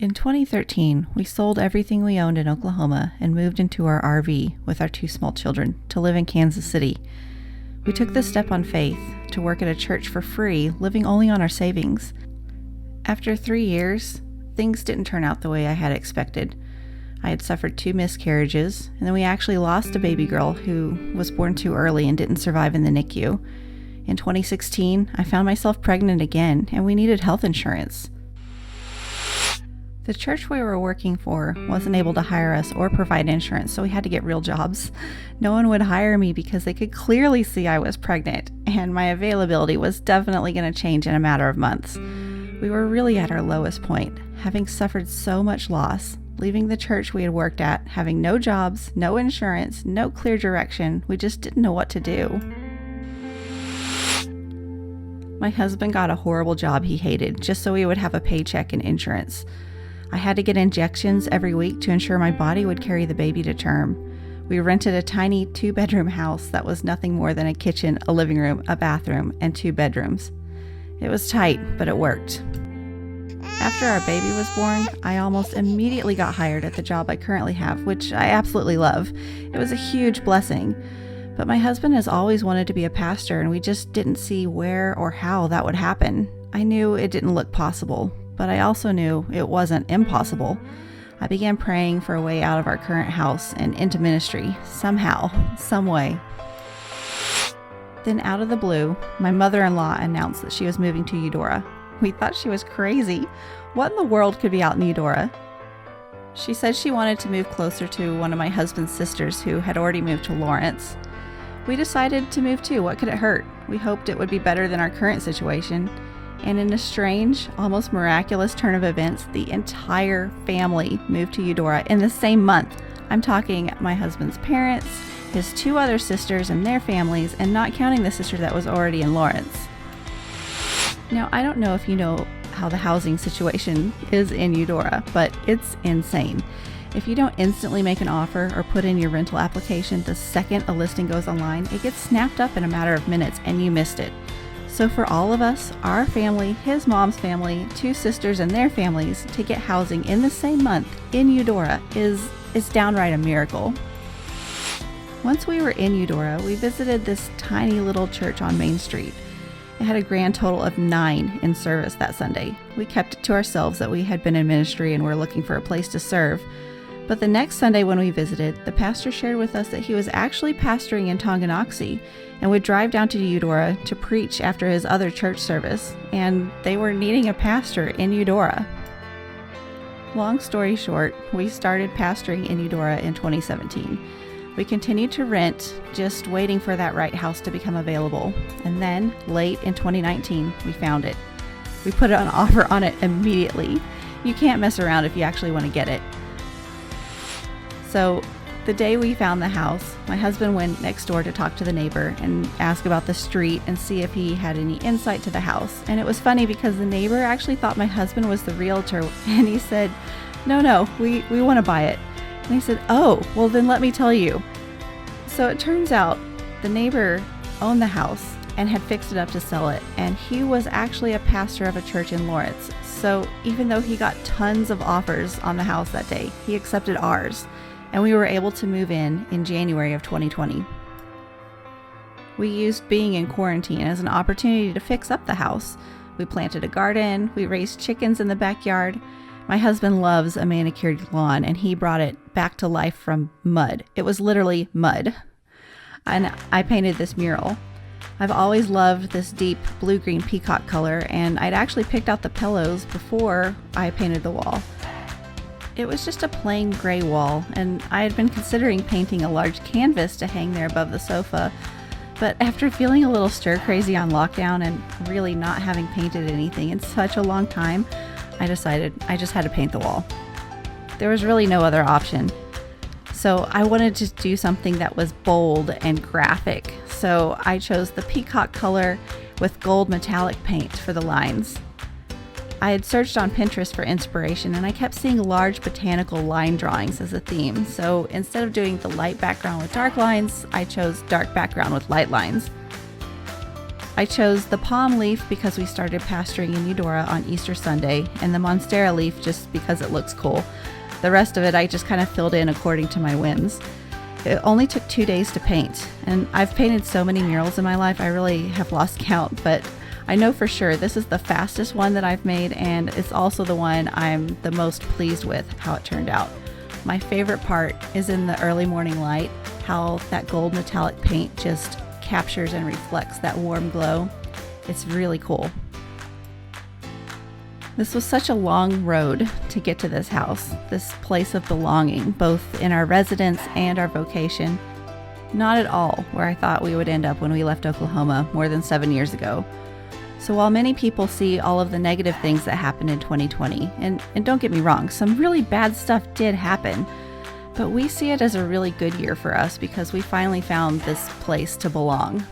In 2013, we sold everything we owned in Oklahoma and moved into our RV with our 2 small children to live in Kansas City. We took this step on faith to work at a church for free, living only on our savings. After 3 years, things didn't turn out the way I had expected. I had suffered 2 miscarriages, and then we actually lost a baby girl who was born too early and didn't survive in the NICU. In 2016, I found myself pregnant again, and we needed health insurance. The church we were working for wasn't able to hire us or provide insurance, so we had to get real jobs. No one would hire me because they could clearly see I was pregnant, and my availability was definitely going to change in a matter of months. We were really at our lowest point, having suffered so much loss, leaving the church we had worked at, having no jobs, no insurance, no clear direction. We just didn't know what to do. My husband got a horrible job he hated, just so he would have a paycheck and insurance. I had to get injections every week to ensure my body would carry the baby to term. We rented a tiny 2-bedroom house that was nothing more than a kitchen, a living room, a bathroom, and 2 bedrooms. It was tight, but it worked. After our baby was born, I almost immediately got hired at the job I currently have, which I absolutely love. It was a huge blessing. But my husband has always wanted to be a pastor, and we just didn't see where or how that would happen. I knew it didn't look possible, but I also knew it wasn't impossible. I began praying for a way out of our current house and into ministry, somehow, some way. Then out of the blue, my mother-in-law announced that she was moving to Eudora. We thought she was crazy. What in the world could be out in Eudora? She said she wanted to move closer to one of my husband's sisters who had already moved to Lawrence. We decided to move too. What could it hurt? We hoped it would be better than our current situation. And in a strange, almost miraculous turn of events, the entire family moved to Eudora in the same month. I'm talking my husband's parents, his 2 other sisters and their families, and not counting the sister that was already in Lawrence. Now, I don't know if you know how the housing situation is in Eudora, but it's insane. If you don't instantly make an offer or put in your rental application the second a listing goes online, it gets snapped up in a matter of minutes and you missed it. So for all of us, our family, his mom's family, 2 sisters and their families, to get housing in the same month in Eudora is downright a miracle. Once we were in Eudora, we visited this tiny little church on Main Street. It had a grand total of 9 in service that Sunday. We kept it to ourselves that we had been in ministry and were looking for a place to serve. But the next Sunday when we visited, the pastor shared with us that he was actually pastoring in Tonganoxie and would drive down to Eudora to preach after his other church service, and they were needing a pastor in Eudora. Long story short, we started pastoring in Eudora in 2017. We continued to rent, just waiting for that right house to become available. And then, late in 2019, we found it. We put an offer on it immediately. You can't mess around if you actually want to get it. So, the day we found the house, my husband went next door to talk to the neighbor and ask about the street and see if he had any insight to the house. And it was funny because the neighbor actually thought my husband was the realtor, and he said, no, we want to buy it. And he said, oh, well then let me tell you. So it turns out the neighbor owned the house and had fixed it up to sell it, and he was actually a pastor of a church in Lawrence. So even though he got tons of offers on the house that day, he accepted ours, and we were able to move in January of 2020. We used being in quarantine as an opportunity to fix up the house. We planted a garden, we raised chickens in the backyard. My husband loves a manicured lawn, and he brought it back to life from mud. It was literally mud. And I painted this mural. I've always loved this deep blue-green peacock color, and I'd actually picked out the pillows before I painted the wall. It was just a plain gray wall, and I had been considering painting a large canvas to hang there above the sofa, but after feeling a little stir-crazy on lockdown and really not having painted anything in such a long time, I decided I just had to paint the wall. There was really no other option. So I wanted to do something that was bold and graphic, so I chose the peacock color with gold metallic paint for the lines. I had searched on Pinterest for inspiration, and I kept seeing large botanical line drawings as a theme. So instead of doing the light background with dark lines, I chose dark background with light lines. I chose the palm leaf because we started pasturing in Eudora on Easter Sunday, and the Monstera leaf just because it looks cool. The rest of it I just kind of filled in according to my whims. It only took 2 days to paint, and I've painted so many murals in my life I really have lost count, but I know for sure this is the fastest one that I've made, and it's also the one I'm the most pleased with how it turned out. My favorite part is in the early morning light, how that gold metallic paint just captures and reflects that warm glow. It's really cool. This was such a long road to get to this house, this place of belonging, both in our residence and our vocation. Not at all where I thought we would end up when we left Oklahoma more than 7 years ago. So while many people see all of the negative things that happened in 2020, and don't get me wrong, some really bad stuff did happen, but we see it as a really good year for us because we finally found this place to belong.